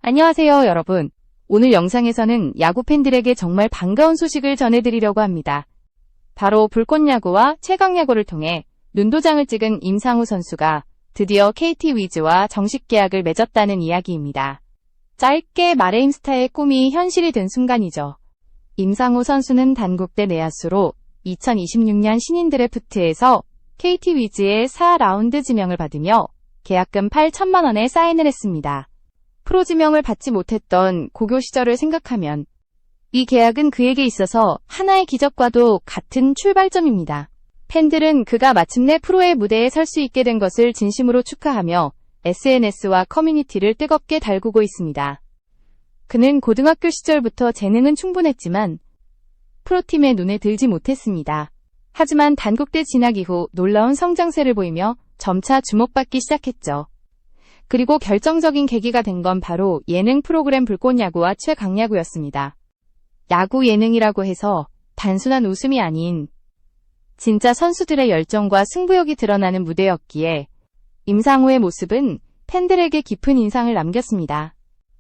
안녕하세요, 여러분. 오늘 영상에서는 야구 팬들에게 정말 반가운 소식을 전해드리려고 합니다. 바로 불꽃야구와 최강야구를 통해 눈도장을 찍은 임상우 선수가 드디어 KT 위즈와 정식 계약을 맺었다는 이야기입니다. 짧게 말해 임스타의 꿈이 현실이 된 순간이죠. 임상우 선수는 단국대 내야수로 2026년 신인 드래프트에서 KT 위즈의 4라운드 지명을 받으며 계약금 8천만 원에 사인을 했습니다. 프로 지명을 받지 못했던 고교 시절을 생각하면 이 계약은 그에게 있어서 하나의 기적과도 같은 출발점입니다. 팬들은 그가 마침내 프로의 무대에 설 수 있게 된 것을 진심으로 축하하며 SNS와 커뮤니티를 뜨겁게 달구고 있습니다. 그는 고등학교 시절부터 재능은 충분했지만 프로팀의 눈에 들지 못했습니다. 하지만 단국대 진학 이후 놀라운 성장세를 보이며 점차 주목받기 시작했죠. 그리고 결정적인 계기가 된 건 바로 예능 프로그램 불꽃야구와 최강야구였습니다. 야구 예능이라고 해서 단순한 웃음이 아닌 진짜 선수들의 열정과 승부욕이 드러나는 무대였기에 임상우의 모습은 팬들에게 깊은 인상을 남겼습니다.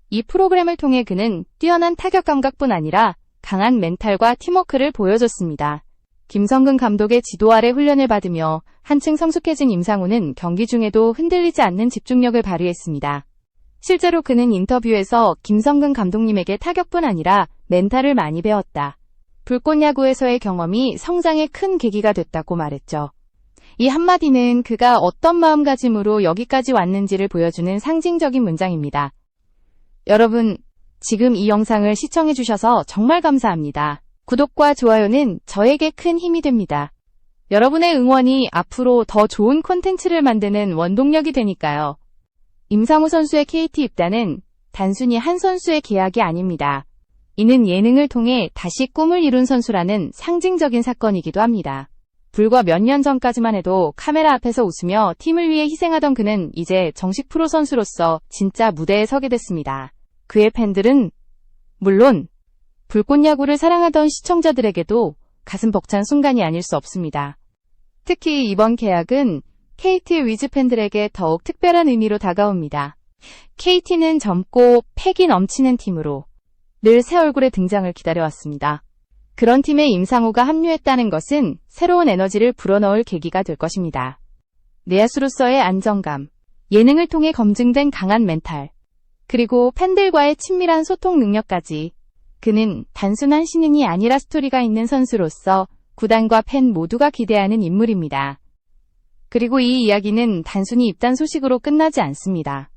이 프로그램을 통해 그는 뛰어난 타격 감각뿐 아니라 강한 멘탈과 팀워크를 보여줬습니다. 김성근 감독의 지도 아래 훈련을 받으며 한층 성숙해진 임상우는 경기 중에도 흔들리지 않는 집중력을 발휘했습니다. 실제로 그는 인터뷰에서 김성근 감독님에게 타격뿐 아니라 멘탈을 많이 배웠다. 불꽃야구에서의 경험이 성장의 큰 계기가 됐다고 말했죠. 이 한마디는 그가 어떤 마음가짐으로 여기까지 왔는지를 보여주는 상징적인 문장입니다. 여러분, 지금 이 영상을 시청해주셔서 정말 감사합니다. 구독과 좋아요는 저에게 큰 힘이 됩니다. 여러분의 응원이 앞으로 더 좋은 콘텐츠를 만드는 원동력이 되니까요. 임상우 선수의 KT 입단은 단순히 한 선수의 계약이 아닙니다. 이는 예능을 통해 다시 꿈을 이룬 선수라는 상징적인 사건이기도 합니다. 불과 몇 년 전까지만 해도 카메라 앞에서 웃으며 팀을 위해 희생하던 그는 이제 정식 프로 선수로서 진짜 무대에 서게 됐습니다. 그의 팬들은 물론 불꽃야구를 사랑하던 시청자들에게도 가슴 벅찬 순간이 아닐 수 없습니다. 특히 이번 계약은 KT 위즈 팬들에게 더욱 특별한 의미로 다가옵니다. KT는 젊고 패기 넘치는 팀으로 늘 새 얼굴의 등장을 기다려왔습니다. 그런 팀에 임상우가 합류했다는 것은 새로운 에너지를 불어넣을 계기가 될 것입니다. 내야수로서의 안정감, 예능을 통해 검증된 강한 멘탈, 그리고 팬들과의 친밀한 소통 능력까지 그는 단순한 신인이 아니라 스토리가 있는 선수로서 구단과 팬 모두가 기대하는 인물입니다. 그리고 이 이야기는 단순히 입단 소식으로 끝나지 않습니다.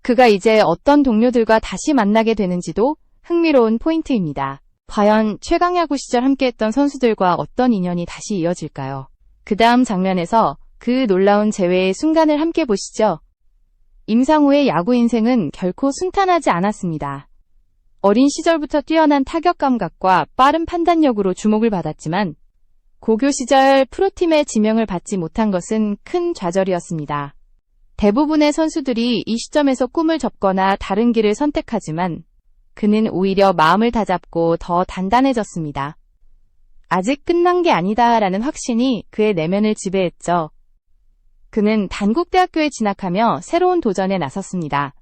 그가 이제 어떤 동료들과 다시 만나게 되는지도 흥미로운 포인트입니다. 과연 최강야구 시절 함께했던 선수들과 어떤 인연이 다시 이어질까요? 그 다음 장면에서 그 놀라운 재회의 순간을 함께 보시죠. 임상우의 야구 인생은 결코 순탄하지 않았습니다. 어린 시절부터 뛰어난 타격 감각과 빠른 판단력으로 주목을 받았지만 고교 시절 프로팀의 지명을 받지 못한 것은 큰 좌절이었습니다. 대부분의 선수들이 이 시점에서 꿈을 접거나 다른 길을 선택하지만 그는 오히려 마음을 다잡고 더 단단해졌습니다. 아직 끝난 게 아니다라는 확신이 그의 내면을 지배했죠. 그는 단국대학교에 진학하며 새로운 도전에 나섰습니다.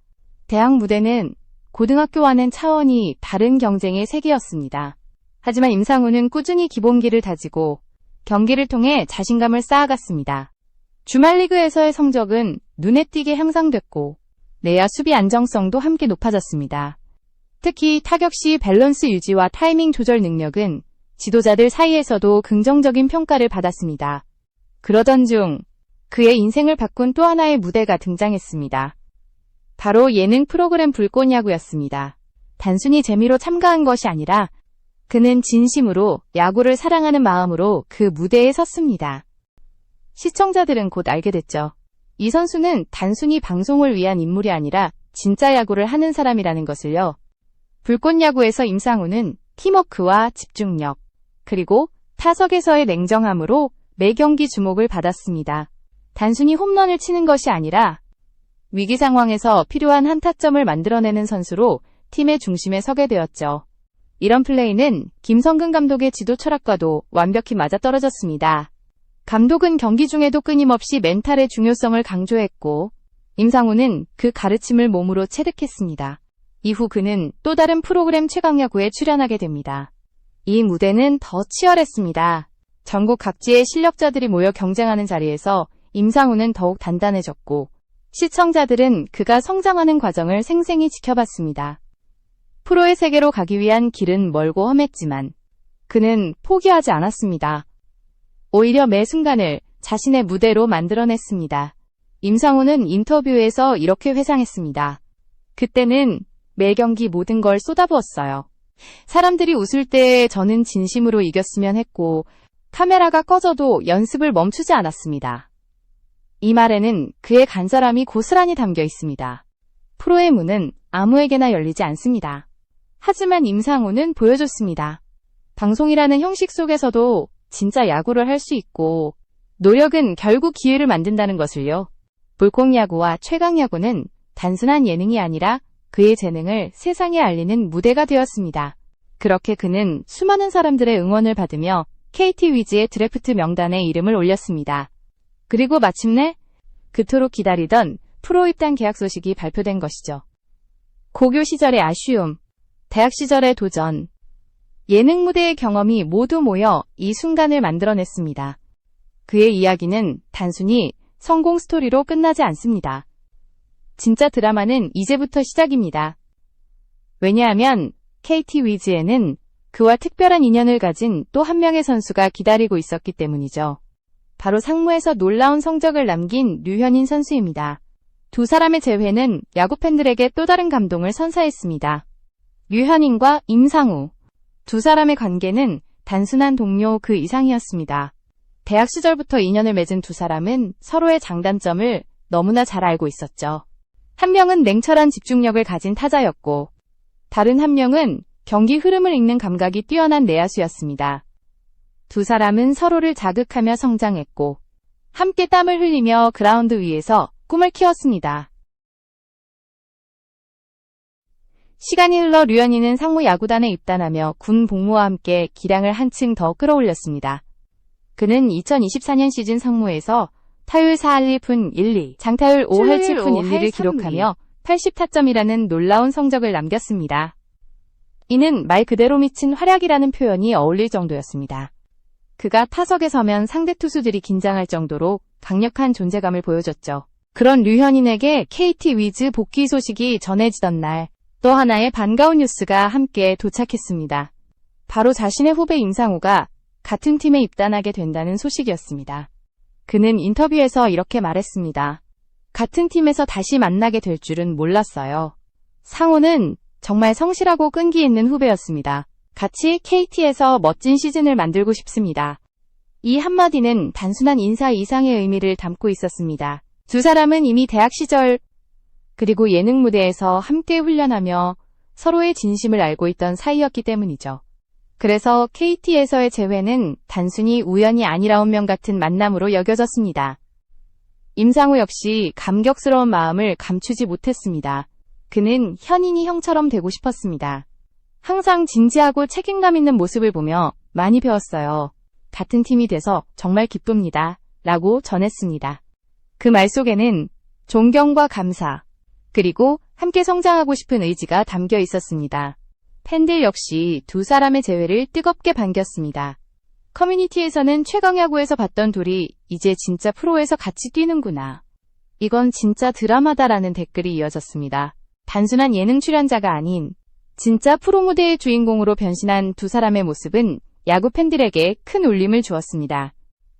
대학 무대는 고등학교와는 차원이 다른 경쟁의 세계였습니다. 하지만 임상우는 꾸준히 기본기를 다지고 경기를 통해 자신감을 쌓아갔습니다. 주말 리그에서의 성적은 눈에 띄게 향상됐고 내야 수비 안정성도 함께 높아졌습니다. 특히 타격 시 밸런스 유지와 타이밍 조절 능력은 지도자들 사이에서도 긍정적인 평가를 받았습니다. 그러던 중 그의 인생을 바꾼 또 하나의 무대가 등장했습니다. 바로 예능 프로그램 불꽃야구였습니다. 단순히 재미로 참가한 것이 아니라 그는 진심으로 야구를 사랑하는 마음으로 그 무대에 섰습니다. 시청자들은 곧 알게 됐죠. 이 선수는 단순히 방송을 위한 인물이 아니라 진짜 야구를 하는 사람이라는 것을요. 불꽃야구에서 임상우는 팀워크와 집중력, 그리고 타석에서의 냉정함으로 매 경기 주목을 받았습니다. 단순히 홈런을 치는 것이 아니라 위기 상황에서 필요한 한타점을 만들어내는 선수로 팀의 중심에 서게 되었죠. 이런 플레이는 김성근 감독의 지도 철학과도 완벽히 맞아떨어졌습니다. 감독은 경기 중에도 끊임없이 멘탈의 중요성을 강조했고 임상우는 그 가르침을 몸으로 체득했습니다. 이후 그는 또 다른 프로그램 최강야구에 출연하게 됩니다. 이 무대는 더 치열했습니다. 전국 각지의 실력자들이 모여 경쟁하는 자리에서 임상우는 더욱 단단해졌고 시청자들은 그가 성장하는 과정을 생생히 지켜봤습니다. 프로의 세계로 가기 위한 길은 멀고 험했지만 그는 포기하지 않았습니다. 오히려 매 순간을 자신의 무대로 만들어냈습니다. 임상우는 인터뷰에서 이렇게 회상했습니다. 그때는 매 경기 모든 걸 쏟아부었어요. 사람들이 웃을 때 저는 진심으로 이겼으면 했고 카메라가 꺼져도 연습을 멈추지 않았습니다. 이 말에는 그의 간절함이 고스란히 담겨 있습니다. 프로의 문은 아무에게나 열리지 않습니다. 하지만 임상우는 보여줬습니다. 방송이라는 형식 속에서도 진짜 야구를 할 수 있고 노력은 결국 기회를 만든다는 것을요. 불꽃야구와 최강야구는 단순한 예능이 아니라 그의 재능을 세상에 알리는 무대가 되었습니다. 그렇게 그는 수많은 사람들의 응원을 받으며 KT 위즈의 드래프트 명단에 이름을 올렸습니다. 그리고 마침내 그토록 기다리던 프로 입단 계약 소식이 발표된 것이죠. 고교 시절의 아쉬움, 대학 시절의 도전, 예능 무대의 경험이 모두 모여 이 순간을 만들어냈습니다. 그의 이야기는 단순히 성공 스토리로 끝나지 않습니다. 진짜 드라마는 이제부터 시작입니다. 왜냐하면 KT 위즈에는 그와 특별한 인연을 가진 또 한 명의 선수가 기다리고 있었기 때문이죠. 바로 상무에서 놀라운 성적을 남긴 류현인 선수입니다. 두 사람의 재회는 야구 팬들에게 또 다른 감동을 선사했습니다. 류현인과 임상우. 두 사람의 관계는 단순한 동료 그 이상이었습니다. 대학 시절부터 인연을 맺은 두 사람은 서로의 장단점을 너무나 잘 알고 있었죠. 한 명은 냉철한 집중력을 가진 타자였고 다른 한 명은 경기 흐름을 읽는 감각이 뛰어난 내야수였습니다. 두 사람은 서로를 자극하며 성장했고 함께 땀을 흘리며 그라운드 위에서 꿈을 키웠습니다. 시간이 흘러 류현인은 상무 야구단에 입단하며 군 복무와 함께 기량을 한층 더 끌어올렸습니다. 그는 2024년 시즌 상무에서 타율 4할 1푼 1리, 장타율 5할 7푼 1리를 기록하며 80타점이라는 놀라운 성적을 남겼습니다. 이는 말 그대로 미친 활약이라는 표현이 어울릴 정도였습니다. 그가 타석에 서면 상대 투수들이 긴장할 정도로 강력한 존재감을 보여줬죠. 그런 류현인에게 KT 위즈 복귀 소식이 전해지던 날, 또 하나의 반가운 뉴스가 함께 도착했습니다. 바로 자신의 후배 임상우가 같은 팀에 입단하게 된다는 소식이었습니다. 그는 인터뷰에서 이렇게 말했습니다. 같은 팀에서 다시 만나게 될 줄은 몰랐어요. 상우는 정말 성실하고 끈기 있는 후배였습니다. 같이 KT에서 멋진 시즌을 만들고 싶습니다. 이 한마디는 단순한 인사 이상의 의미를 담고 있었습니다. 두 사람은 이미 대학 시절 그리고 예능 무대에서 함께 훈련하며 서로의 진심을 알고 있던 사이였기 때문이죠. 그래서 KT에서의 재회는 단순히 우연이 아니라 운명 같은 만남으로 여겨졌습니다. 임상우 역시 감격스러운 마음을 감추지 못했습니다. 그는 현인이 형처럼 되고 싶었습니다. 항상 진지하고 책임감 있는 모습을 보며 많이 배웠어요. 같은 팀이 돼서 정말 기쁩니다. 라고 전했습니다. 그 말 속에는 존경과 감사, 그리고 함께 성장하고 싶은 의지가 담겨 있었습니다. 팬들 역시 두 사람의 재회를 뜨겁게 반겼습니다. 커뮤니티에서는 최강야구에서 봤던 둘이 이제 진짜 프로에서 같이 뛰는구나. 이건 진짜 드라마다라는 댓글이 이어졌습니다. 단순한 예능 출연자가 아닌 진짜 프로 무대의 주인공으로 변신한 두 사람의 모습은 야구 팬들에게 큰 울림을 주었습니다.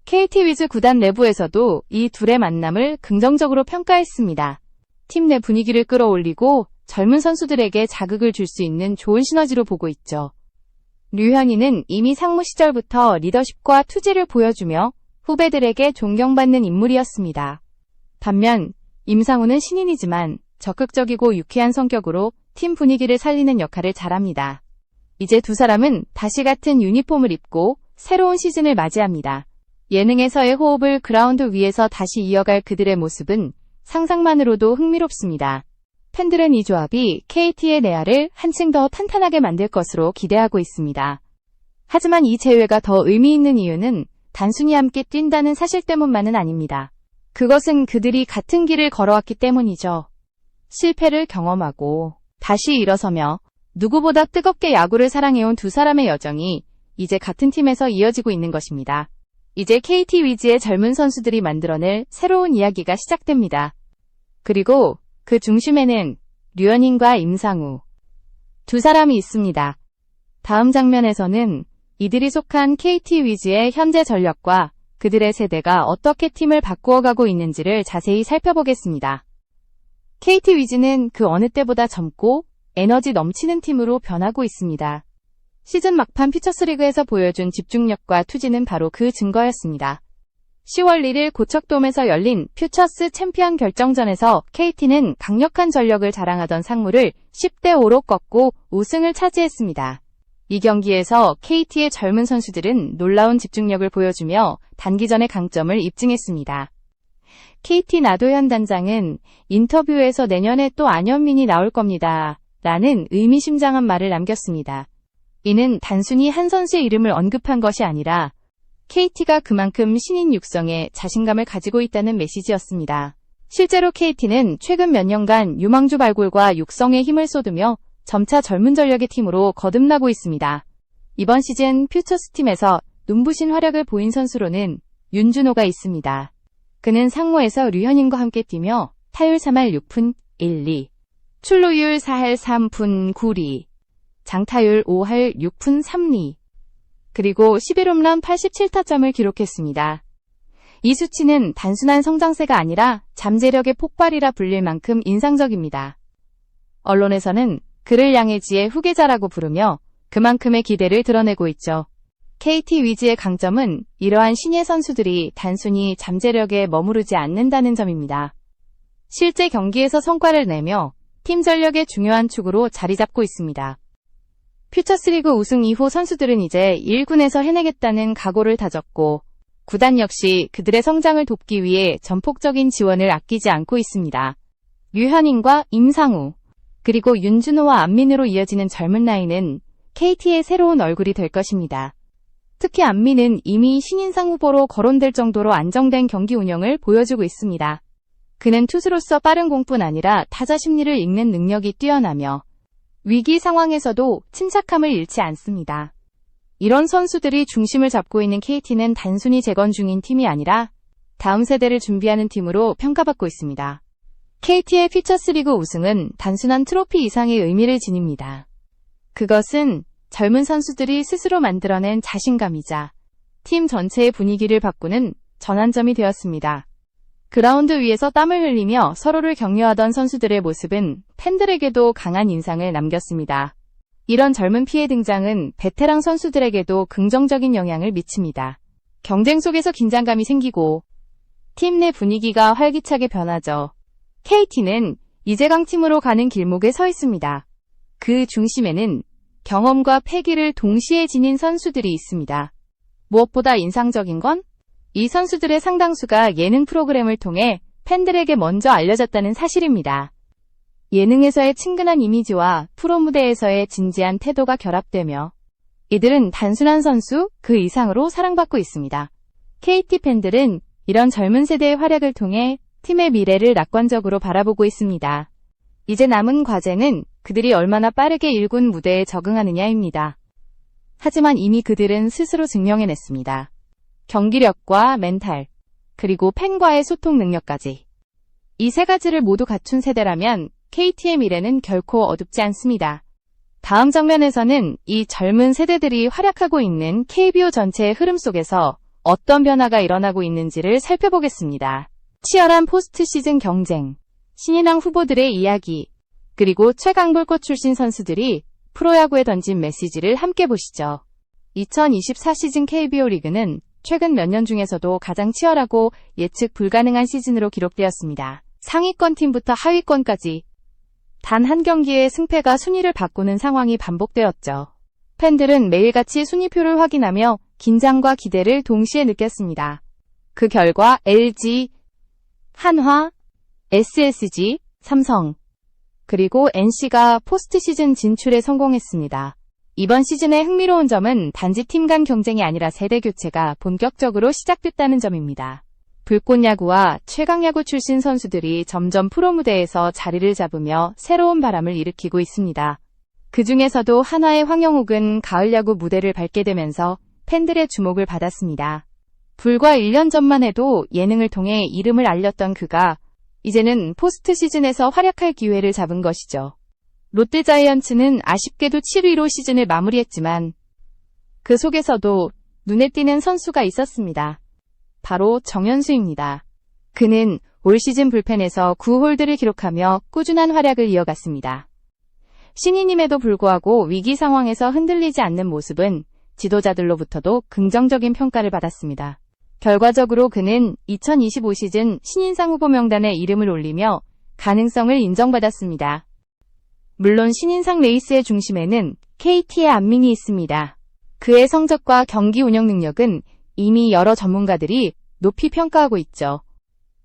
KT 위즈 구단 내부에서도 이 둘의 만남을 긍정적으로 평가했습니다. 팀 내 분위기를 끌어올리고 젊은 선수들에게 자극을 줄 수 있는 좋은 시너지로 보고 있죠. 류현인은 이미 상무 시절부터 리더십과 투지를 보여주며 후배들에게 존경받는 인물이었습니다. 반면 임상우는 신인이지만 적극적이고 유쾌한 성격으로 팀 분위기를 살리는 역할을 잘합니다. 이제 두 사람은 다시 같은 유니폼을 입고 새로운 시즌을 맞이합니다. 예능에서의 호흡을 그라운드 위에서 다시 이어갈 그들의 모습은 상상만으로도 흥미롭습니다. 팬들은 이 조합이 KT의 내야를 한층 더 탄탄하게 만들 것으로 기대하고 있습니다. 하지만 이 재회가 더 의미 있는 이유는 단순히 함께 뛴다는 사실 때문만은 아닙니다. 그것은 그들이 같은 길을 걸어왔기 때문이죠. 실패를 경험하고 다시 일어서며 누구보다 뜨겁게 야구를 사랑해온 두 사람의 여정이 이제 같은 팀에서 이어지고 있는 것입니다. 이제 KT 위즈의 젊은 선수들이 만들어낼 새로운 이야기가 시작됩니다. 그리고 그 중심에는 류현인과 임상우 두 사람이 있습니다. 다음 장면에서는 이들이 속한 KT 위즈의 현재 전력과 그들의 세대가 어떻게 팀을 바꾸어가고 있는지를 자세히 살펴보겠습니다. KT 위즈는 그 어느 때보다 젊고 에너지 넘치는 팀으로 변하고 있습니다. 시즌 막판 퓨처스리그에서 보여준 집중력과 투지는 바로 그 증거였습니다. 10월 1일 고척돔에서 열린 퓨처스 챔피언 결정전에서 KT는 강력한 전력을 자랑하던 상무를 10대5로 꺾고 우승을 차지했습니다. 이 경기에서 KT의 젊은 선수들은 놀라운 집중력을 보여주며 단기전의 강점을 입증했습니다. KT 나도현 단장은 인터뷰에서 내년에 또 안현민이 나올 겁니다. 라는 의미심장한 말을 남겼습니다. 이는 단순히 한 선수의 이름을 언급한 것이 아니라 KT가 그만큼 신인 육성에 자신감을 가지고 있다는 메시지였습니다. 실제로 KT는 최근 몇 년간 유망주 발굴과 육성에 힘을 쏟으며 점차 젊은 전력의 팀으로 거듭나고 있습니다. 이번 시즌 퓨처스 팀에서 눈부신 활약을 보인 선수로는 윤준호가 있습니다. 그는 상무에서 류현인과 함께 뛰며 타율 3할 6푼 1리, 출루율 4할 3푼 9리, 장타율 5할 6푼 3리, 그리고 11홈런 87타점을 기록했습니다. 이 수치는 단순한 성장세가 아니라 잠재력의 폭발이라 불릴 만큼 인상적입니다. 언론에서는 그를 양의지의 후계자라고 부르며 그만큼의 기대를 드러내고 있죠. KT 위즈의 강점은 이러한 신예 선수들이 단순히 잠재력에 머무르지 않는다는 점입니다. 실제 경기에서 성과를 내며 팀 전력의 중요한 축으로 자리 잡고 있습니다. 퓨처스리그 우승 이후 선수들은 이제 1군에서 해내겠다는 각오를 다졌고 구단 역시 그들의 성장을 돕기 위해 전폭적인 지원을 아끼지 않고 있습니다. 류현인과 임상우, 그리고 윤준호와 안민으로 이어지는 젊은 라인은 KT의 새로운 얼굴이 될 것입니다. 특히 안민은 이미 신인상 후보로 거론될 정도로 안정된 경기 운영을 보여주고 있습니다. 그는 투수로서 빠른 공뿐 아니라 타자 심리를 읽는 능력이 뛰어나며 위기 상황에서도 침착함을 잃지 않습니다. 이런 선수들이 중심을 잡고 있는 KT는 단순히 재건 중인 팀이 아니라 다음 세대를 준비하는 팀으로 평가받고 있습니다. KT의 퓨처스리그 우승은 단순한 트로피 이상의 의미를 지닙니다. 그것은 젊은 선수들이 스스로 만들어낸 자신감이자 팀 전체의 분위기를 바꾸는 전환점이 되었습니다. 그라운드 위에서 땀을 흘리며 서로를 격려하던 선수들의 모습은 팬들에게도 강한 인상을 남겼습니다. 이런 젊은 피의 등장은 베테랑 선수들에게도 긍정적인 영향을 미칩니다. 경쟁 속에서 긴장감이 생기고 팀 내 분위기가 활기차게 변하죠. KT는 이제 강팀으로 가는 길목에 서 있습니다. 그 중심에는 경험과 패기를 동시에 지닌 선수들이 있습니다. 무엇보다 인상적인 건 이 선수들의 상당수가 예능 프로그램을 통해 팬들에게 먼저 알려졌다는 사실입니다. 예능에서의 친근한 이미지와 프로 무대에서의 진지한 태도가 결합되며 이들은 단순한 선수 그 이상으로 사랑받고 있습니다. KT 팬들은 이런 젊은 세대의 활약을 통해 팀의 미래를 낙관적으로 바라보고 있습니다. 이제 남은 과제는 그들이 얼마나 빠르게 1군 무대에 적응하느냐입니다. 하지만 이미 그들은 스스로 증명해냈습니다. 경기력과 멘탈, 그리고 팬과의 소통 능력까지. 이 세 가지를 모두 갖춘 세대라면 KT의 미래는 결코 어둡지 않습니다. 다음 장면에서는 이 젊은 세대들이 활약하고 있는 KBO 전체의 흐름 속에서 어떤 변화가 일어나고 있는지를 살펴보겠습니다. 치열한 포스트 시즌 경쟁, 신인왕 후보들의 이야기, 그리고 최강불꽃 출신 선수들이 프로야구에 던진 메시지를 함께 보시죠. 2024 시즌 KBO 리그는 최근 몇 년 중에서도 가장 치열하고 예측 불가능한 시즌으로 기록되었습니다. 상위권 팀부터 하위권까지 단 한 경기의 승패가 순위를 바꾸는 상황이 반복되었죠. 팬들은 매일같이 순위표를 확인하며 긴장과 기대를 동시에 느꼈습니다. 그 결과 LG, 한화, SSG, 삼성, 그리고 NC가 포스트 시즌 진출에 성공했습니다. 이번 시즌의 흥미로운 점은 단지 팀 간 경쟁이 아니라 세대 교체가 본격적으로 시작됐다는 점입니다. 불꽃야구와 최강야구 출신 선수들이 점점 프로 무대에서 자리를 잡으며 새로운 바람을 일으키고 있습니다. 그 중에서도 한화의 황영욱은 가을야구 무대를 밟게 되면서 팬들의 주목을 받았습니다. 불과 1년 전만 해도 예능을 통해 이름을 알렸던 그가 이제는 포스트 시즌에서 활약할 기회를 잡은 것이죠. 롯데자이언츠는 아쉽게도 7위로 시즌을 마무리했지만 그 속에서도 눈에 띄는 선수가 있었습니다. 바로 정현수입니다. 그는 올 시즌 불펜에서 9홀드를 기록하며 꾸준한 활약을 이어갔습니다. 신인임에도 불구하고 위기 상황에서 흔들리지 않는 모습은 지도자들로부터도 긍정적인 평가를 받았습니다. 결과적으로 그는 2025 시즌 신인상 후보 명단에 이름을 올리며 가능성을 인정받았습니다. 물론 신인상 레이스의 중심에는 KT의 안민이 있습니다. 그의 성적과 경기 운영 능력은 이미 여러 전문가들이 높이 평가하고 있죠.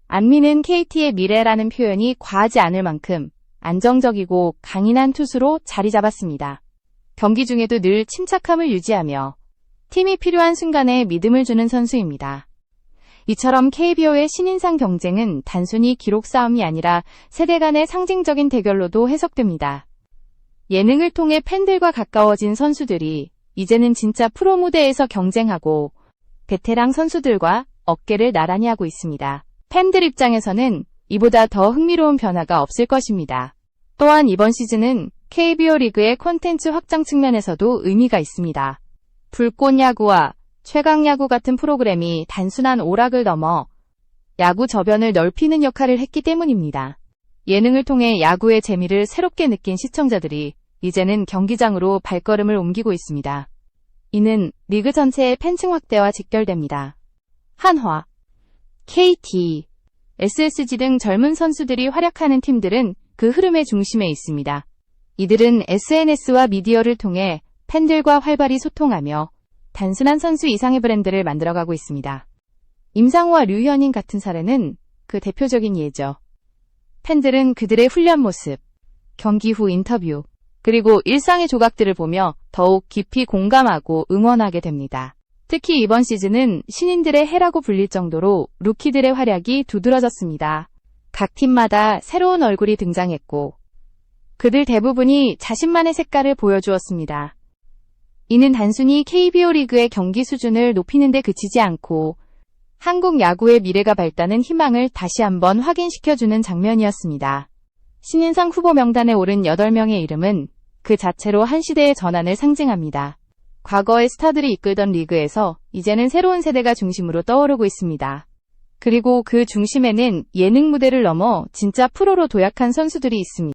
안민은 KT의 미래라는 표현이 과하지 않을 만큼 안정적이고 강인한 투수로 자리 잡았습니다. 경기 중에도 늘 침착함을 유지하며 팀이 필요한 순간에 믿음을 주는 선수입니다. 이처럼 KBO의 신인상 경쟁은 단순히 기록 싸움이 아니라 세대 간의 상징적인 대결로도 해석됩니다. 예능을 통해 팬들과 가까워진 선수들이 이제는 진짜 프로 무대에서 경쟁하고 베테랑 선수들과 어깨를 나란히 하고 있습니다. 팬들 입장에서는 이보다 더 흥미로운 변화가 없을 것입니다. 또한 이번 시즌은 KBO 리그의 콘텐츠 확장 측면에서도 의미가 있습니다. 불꽃야구와 최강야구 같은 프로그램이 단순한 오락을 넘어 야구 저변을 넓히는 역할을 했기 때문입니다. 예능을 통해 야구의 재미를 새롭게 느낀 시청자들이 이제는 경기장으로 발걸음을 옮기고 있습니다. 이는 리그 전체의 팬층 확대와 직결됩니다. 한화, KT, SSG 등 젊은 선수들이 활약하는 팀들은 그 흐름의 중심에 있습니다. 이들은 SNS와 미디어를 통해 팬들과 활발히 소통하며 단순한 선수 이상의 브랜드를 만들어가고 있습니다. 임상우와 류현인 같은 사례는 그 대표적인 예죠. 팬들은 그들의 훈련 모습, 경기 후 인터뷰, 그리고 일상의 조각들을 보며 더욱 깊이 공감하고 응원하게 됩니다. 특히 이번 시즌은 신인들의 해라고 불릴 정도로 루키들의 활약이 두드러졌습니다. 각 팀마다 새로운 얼굴이 등장했고 그들 대부분이 자신만의 색깔을 보여주었습니다. 이는 단순히 KBO 리그의 경기 수준을 높이는 데 그치지 않고 한국 야구의 미래가 밝다는 희망을 다시 한번 확인시켜주는 장면이었습니다. 신인상 후보 명단에 오른 8명의 이름은 그 자체로 한 시대의 전환을 상징합니다. 과거의 스타들이 이끌던 리그에서 이제는 새로운 세대가 중심으로 떠오르고 있습니다. 그리고 그 중심에는 예능 무대를 넘어 진짜 프로로 도약한 선수들이 있습니다.